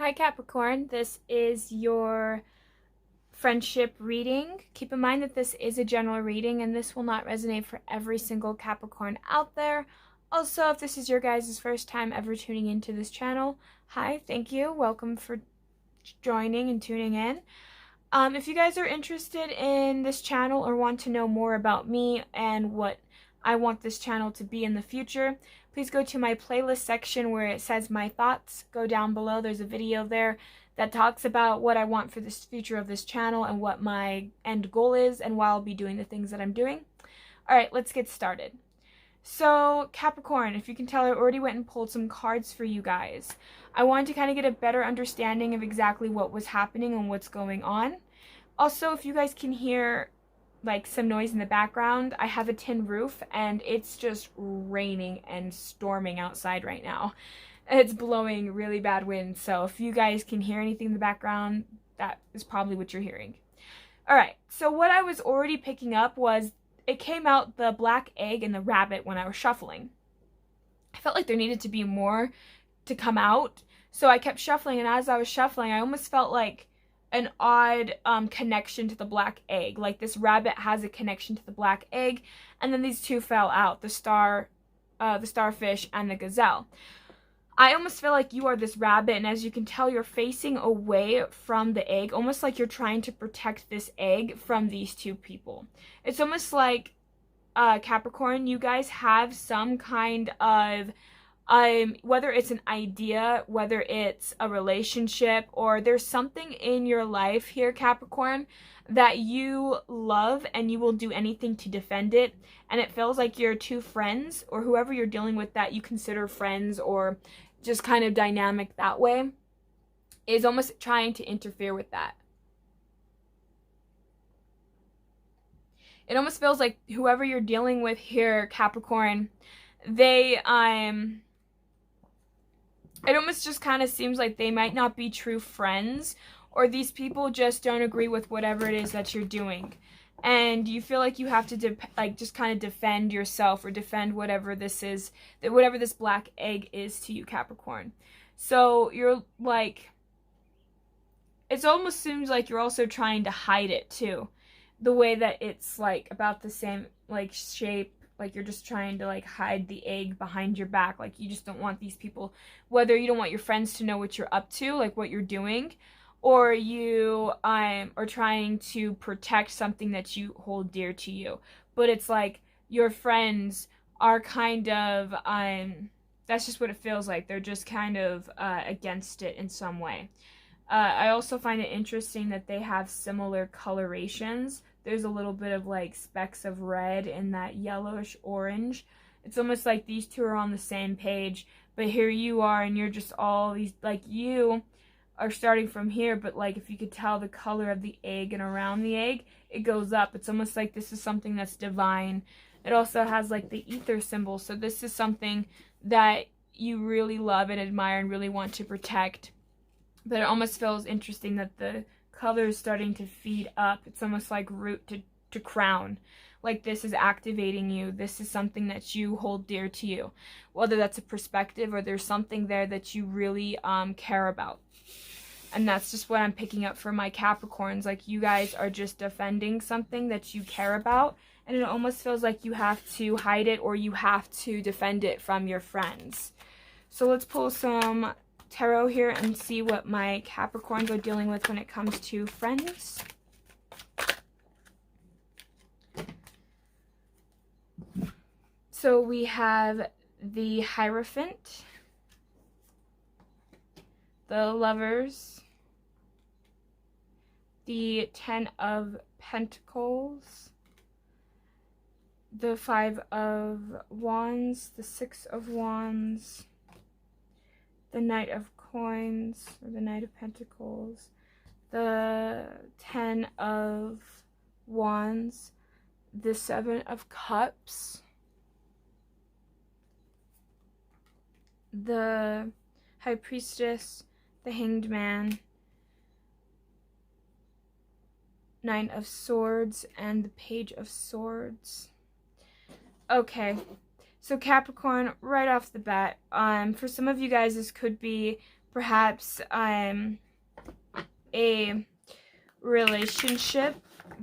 Hi Capricorn, this is your friendship reading. Keep in mind that this is a general reading and this will not resonate for every single Capricorn out there. Also, if this is your guys' first time ever tuning into this channel, hi, thank you. Welcome for joining and tuning in. If you guys are interested in this channel or want to know more about me and what I want this channel to be in the future, please go to my playlist section where it says my thoughts. Go down below, there's a video there that talks about what I want for this future of this channel and what my end goal is and why I'll be doing the things that I'm doing. Alright, let's get started. So, Capricorn, if you can tell, I already went and pulled some cards for you guys. I wanted to kind of get a better understanding of exactly what was happening and what's going on. Also, if you guys can hear like some noise in the background, I have a tin roof and it's just raining and storming outside right now. It's blowing really bad winds, so if you guys can hear anything in the background, that is probably what you're hearing. Alright, so what I was already picking up was it came out the black egg and the rabbit when I was shuffling. I felt like there needed to be more to come out, so I kept shuffling, and as I was shuffling, I almost felt like an odd connection to the black egg. Like this rabbit has a connection to the black egg, and then these two fell out, the starfish and the gazelle. I almost feel like you are this rabbit, and as you can tell, you're facing away from the egg, almost like you're trying to protect this egg from these two people. It's almost like, Capricorn, you guys have some kind of, whether it's an idea, whether it's a relationship, or there's something in your life here, Capricorn, that you love and you will do anything to defend it, and it feels like your two friends, or whoever you're dealing with that you consider friends or just kind of dynamic that way, is almost trying to interfere with that. It almost feels like whoever you're dealing with here, Capricorn, they, it almost just kind of seems like they might not be true friends, or these people just don't agree with whatever it is that you're doing. And you feel like you have to just kind of defend yourself or defend whatever this is, whatever this black egg is to you, Capricorn. So you're like, it almost seems like you're also trying to hide it too. The way that it's like about the same like shape, like you're just trying to like hide the egg behind your back. Like you just don't want these people, whether you don't want your friends to know what you're up to, like what you're doing, or you are trying to protect something that you hold dear to you. But it's like your friends are kind of, that's just what it feels like. They're just kind of against it in some way. I also find it interesting that they have similar colorations. There's a little bit of like specks of red in that yellowish orange. It's almost like these two are on the same page, but here you are and you're just all these, like you are starting from here, but like if you could tell the color of the egg and around the egg, it goes up. It's almost like this is something that's divine. It also has like the ether symbol, so this is something that you really love and admire and really want to protect. But it almost feels interesting that the color is starting to feed up. It's almost like root to crown. Like this is activating you. This is something that you hold dear to you. Whether that's a perspective or there's something there that you really care about. And that's just what I'm picking up for my Capricorns. Like you guys are just defending something that you care about. And it almost feels like you have to hide it or you have to defend it from your friends. So let's pull some tarot here and see what my Capricorns are dealing with when it comes to friends. So we have the Hierophant, the Lovers, the Ten of Pentacles, the Five of Wands, the Six of Wands, the Knight of Coins, or the Knight of Pentacles, the Ten of Wands, the Seven of Cups, the High Priestess, the Hanged Man, Nine of Swords, and the Page of Swords. Okay, So Capricorn, right off the bat, for some of you guys, this could be perhaps a relationship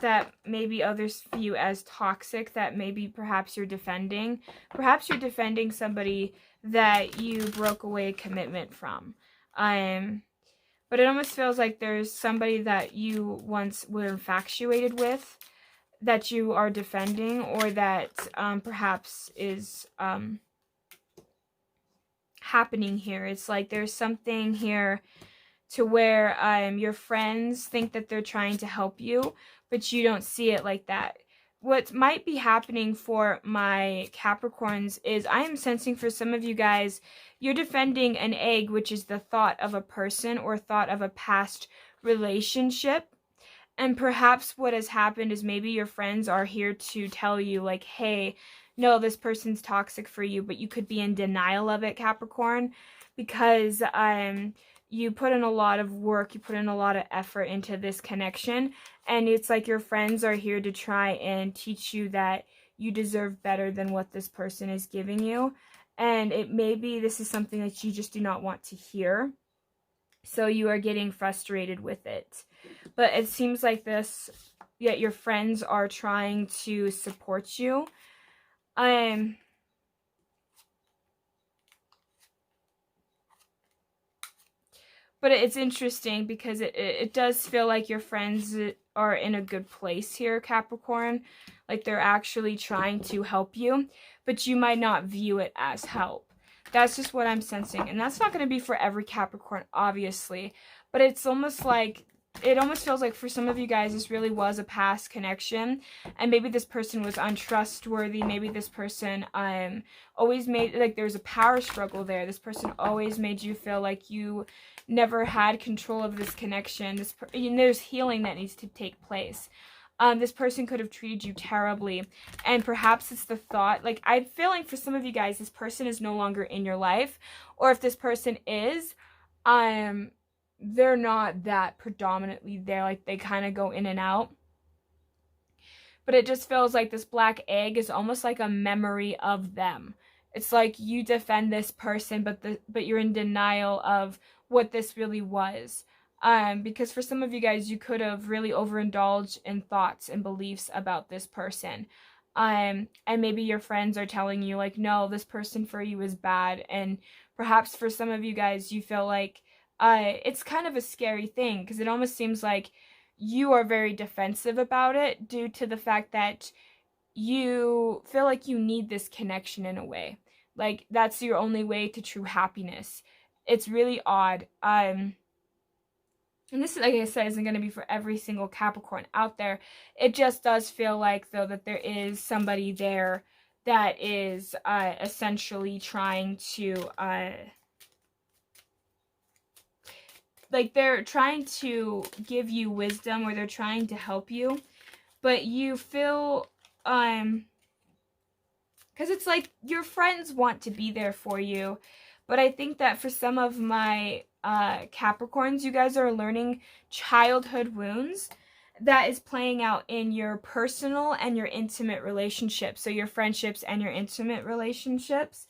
that maybe others view as toxic, that maybe perhaps you're defending. Perhaps you're defending somebody that you broke away a commitment from. But it almost feels like there's somebody that you once were infatuated with that you are defending, or that perhaps is happening here. It's like there's something here to where your friends think that they're trying to help you, but you don't see it like that. What might be happening for my Capricorns is I am sensing for some of you guys, you're defending an egg, which is the thought of a person or thought of a past relationship. And perhaps what has happened is maybe your friends are here to tell you, like, hey, no, this person's toxic for you, but you could be in denial of it, Capricorn, because you put in a lot of work, you put in a lot of effort into this connection, and it's like your friends are here to try and teach you that you deserve better than what this person is giving you. And it maybe this is something that you just do not want to hear, so you are getting frustrated with it. But it seems like this, yet your friends are trying to support you. But it's interesting because it does feel like your friends are in a good place here, Capricorn. Like they're actually trying to help you, but you might not view it as help. That's just what I'm sensing. And that's not going to be for every Capricorn, obviously. But it's almost like, it almost feels like for some of you guys, this really was a past connection. And maybe this person was untrustworthy. Maybe this person always made, like there's a power struggle there. This person always made you feel like you never had control of this connection. There's healing that needs to take place. This person could have treated you terribly, and perhaps it's the thought, like I'm feeling for some of you guys, this person is no longer in your life, or if this person is, they're not that predominantly there, like they kind of go in and out. But it just feels like this black egg is almost like a memory of them. It's like you defend this person, but you're in denial of what this really was. Because for some of you guys, you could have really overindulged in thoughts and beliefs about this person. And maybe your friends are telling you, like, no, this person for you is bad. And perhaps for some of you guys, you feel like it's kind of a scary thing, because it almost seems like you are very defensive about it due to the fact that you feel like you need this connection in a way. Like, that's your only way to true happiness. It's really odd. And this, like I said, isn't going to be for every single Capricorn out there. It just does feel like, though, that there is somebody there that is essentially trying to, like, they're trying to give you wisdom, or they're trying to help you. But you feel, because it's like your friends want to be there for you. But I think that for some of my Capricorns, you guys are learning childhood wounds that is playing out in your personal and your intimate relationships. So your friendships and your intimate relationships.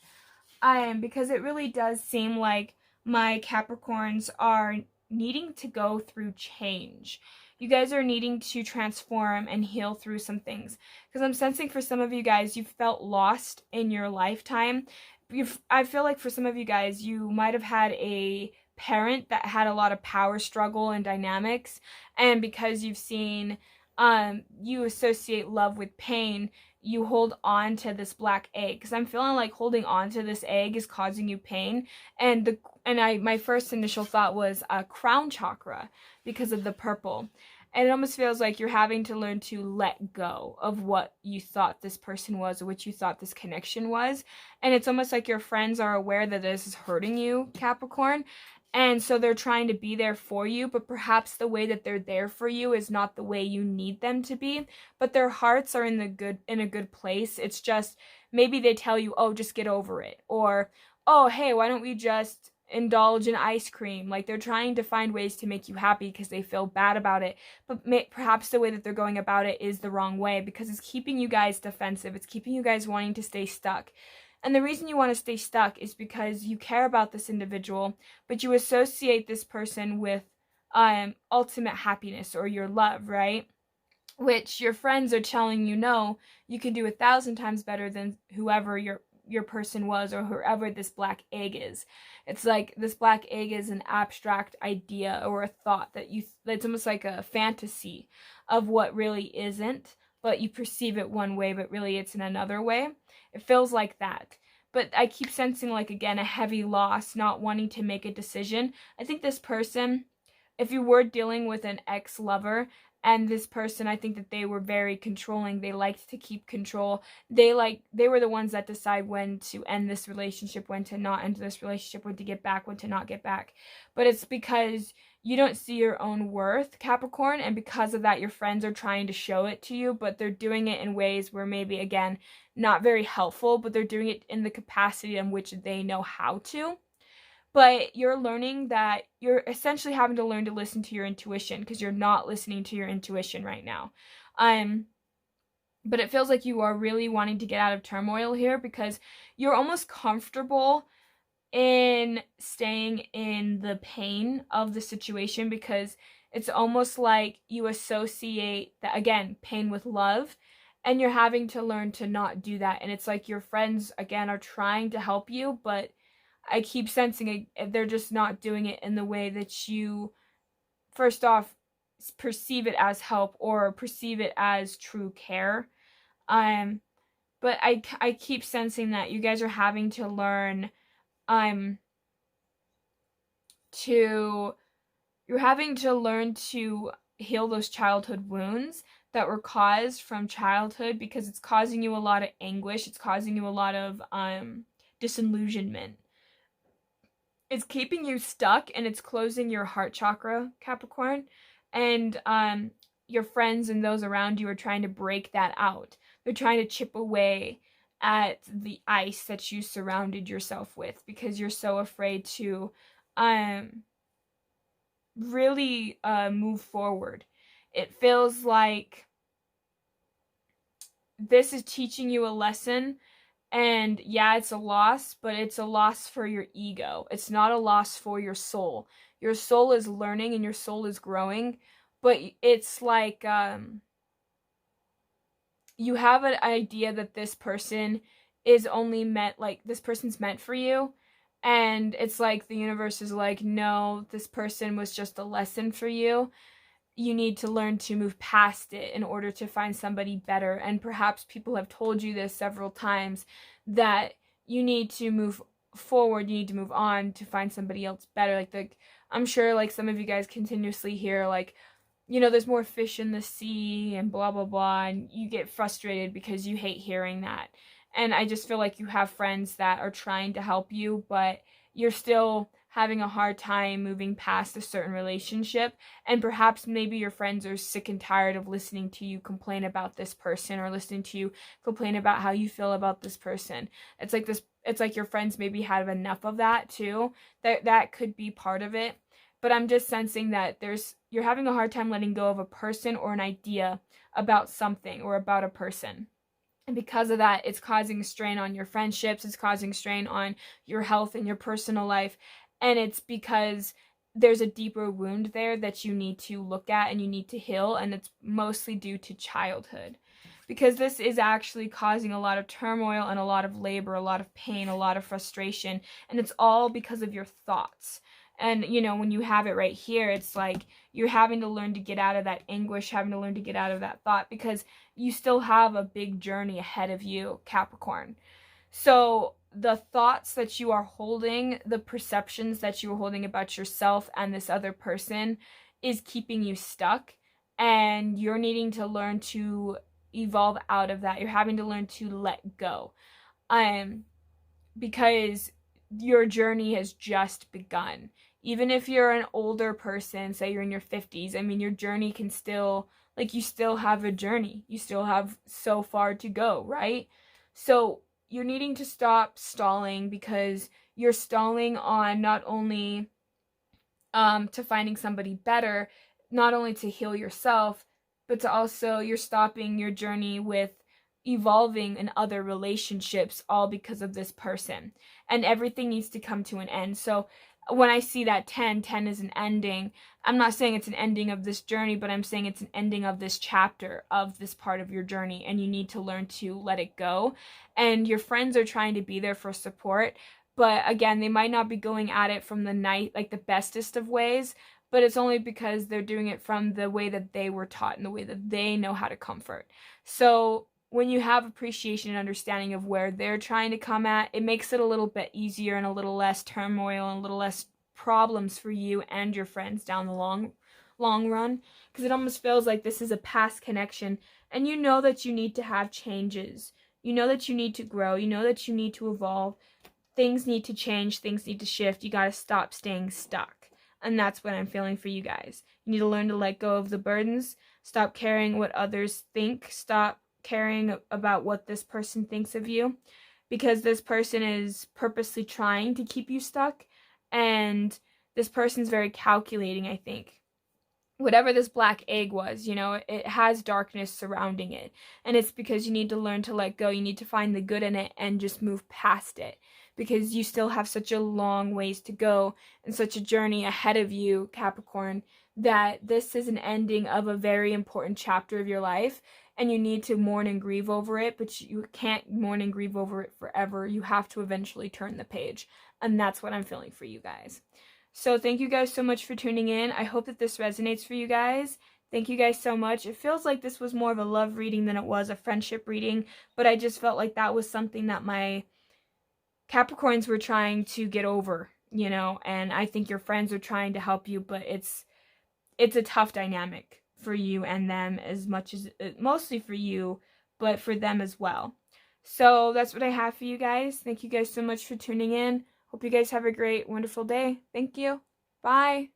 Because it really does seem like my Capricorns are needing to go through change. You guys are needing to transform and heal through some things. Because I'm sensing for some of you guys, you've felt lost in your lifetime. I feel like for some of you guys, you might have had a parent that had a lot of power struggle and dynamics, and because you've seen you associate love with pain, you hold on to this black egg, because I'm feeling like holding on to this egg is causing you pain. And my first initial thought was crown chakra, because of the purple. And it almost feels like you're having to learn to let go of what you thought this person was, or what you thought this connection was. And it's almost like your friends are aware that this is hurting you, Capricorn. And so they're trying to be there for you, but perhaps the way that they're there for you is not the way you need them to be. But their hearts are in a good place. It's just maybe they tell you, oh, just get over it. Or, oh, hey, why don't we just indulge in ice cream? Like, they're trying to find ways to make you happy because they feel bad about it. But perhaps the way that they're going about it is the wrong way, because it's keeping you guys defensive. It's keeping you guys wanting to stay stuck. And the reason you want to stay stuck is because you care about this individual, but you associate this person with ultimate happiness or your love, right? Which your friends are telling you, no, you can do 1,000 times better than whoever your person was or whoever this black egg is. It's like this black egg is an abstract idea or a thought that's almost like a fantasy of what really isn't, but you perceive it one way, but really it's in another way. It feels like that. But I keep sensing, like, again, a heavy loss, not wanting to make a decision. I think this person, if you were dealing with an ex-lover, and this person, I think that they were very controlling. They liked to keep control. They were the ones that decide when to end this relationship, when to not end this relationship, when to get back, when to not get back. But it's because you don't see your own worth, Capricorn, and because of that, your friends are trying to show it to you, but they're doing it in ways where maybe, again, not very helpful, but they're doing it in the capacity in which they know how to. But you're learning that you're essentially having to learn to listen to your intuition because you're not listening to your intuition right now. But it feels like you are really wanting to get out of turmoil here because you're almost comfortable in staying in the pain of the situation because it's almost like you associate that, again, pain with love, and you're having to learn to not do that. And it's like your friends, again, are trying to help you, but I keep sensing they're just not doing it in the way that you, first off, perceive it as help or perceive it as true care. But I keep sensing that you guys are having to learn you're having to learn to heal those childhood wounds that were caused from childhood because it's causing you a lot of anguish. It's causing you a lot of disillusionment. It's keeping you stuck and it's closing your heart chakra, Capricorn. And your friends and those around you are trying to break that out. They're trying to chip away at the ice that you surrounded yourself with because you're so afraid to really move forward. It feels like this is teaching you a lesson. And yeah, it's a loss, but it's a loss for your ego. It's not a loss for your soul. Your soul is learning and your soul is growing, but it's like you have an idea that this person is only meant, like, this person's meant for you. And it's like the universe is like, no, this person was just a lesson for you. You need to learn to move past it in order to find somebody better. And perhaps people have told you this several times, that you need to move forward, you need to move on to find somebody else better. Like I'm sure, like, some of you guys continuously hear, like, you know, there's more fish in the sea and blah blah blah, and you get frustrated because you hate hearing that. And I just feel like you have friends that are trying to help you, but you're still having a hard time moving past a certain relationship. And perhaps maybe your friends are sick and tired of listening to you complain about this person or listening to you complain about how you feel about this person. It's like your friends maybe have enough of that too. That could be part of it. But I'm just sensing that you're having a hard time letting go of a person or an idea about something or about a person. And because of that, it's causing strain on your friendships, it's causing strain on your health and your personal life. And it's because there's a deeper wound there that you need to look at and you need to heal. And it's mostly due to childhood. Because this is actually causing a lot of turmoil and a lot of labor, a lot of pain, a lot of frustration. And it's all because of your thoughts. And, you know, when you have it right here, it's like you're having to learn to get out of that anguish, having to learn to get out of that thought, because you still have a big journey ahead of you, Capricorn. So the thoughts that you are holding, the perceptions that you are holding about yourself and this other person is keeping you stuck, and you're needing to learn to evolve out of that. You're having to learn to let go. Because your journey has just begun. Even if you're an older person, say you're in your 50s, I mean, your journey can still, like, you still have a journey. You still have so far to go, right? So you're needing to stop stalling, because you're stalling on not only to finding somebody better, not only to heal yourself, but to also, you're stopping your journey with evolving in other relationships all because of this person, and everything needs to come to an end. So when I see that 10 is an ending, I'm not saying it's an ending of this journey, but I'm saying it's an ending of this chapter of this part of your journey, and you need to learn to let it go. And your friends are trying to be there for support, but again, they might not be going at it from the bestest of ways, but it's only because they're doing it from the way that they were taught and the way that they know how to comfort. So when you have appreciation and understanding of where they're trying to come at, it makes it a little bit easier and a little less turmoil and a little less problems for you and your friends down the long run, because it almost feels like this is a past connection, and you know that you need to have changes. You know that you need to grow. You know that you need to evolve. Things need to change. Things need to shift. You got to stop staying stuck. And that's what I'm feeling for you guys. You need to learn to let go of the burdens. Stop caring what others think. Stop caring about what this person thinks of you, because this person is purposely trying to keep you stuck, and this person's very calculating, I think. Whatever this black egg was, it has darkness surrounding it, and it's because you need to learn to let go. You need to find the good in it and just move past it, because you still have such a long ways to go and such a journey ahead of you, Capricorn, that this is an ending of a very important chapter of your life, and you need to mourn and grieve over it, but you can't mourn and grieve over it forever. You have to eventually turn the page, and that's what I'm feeling for you guys. So thank you guys so much for tuning in. I hope that this resonates for you guys. Thank you guys so much. It feels like this was more of a love reading than it was a friendship reading, but I just felt like that was something that my Capricorns were trying to get over, and I think your friends are trying to help you, but it's a tough dynamic for you and them, as much as mostly for you, but for them as well. So that's what I have for you guys. Thank you guys so much for tuning in. Hope you guys have a great, wonderful day. Thank you. Bye.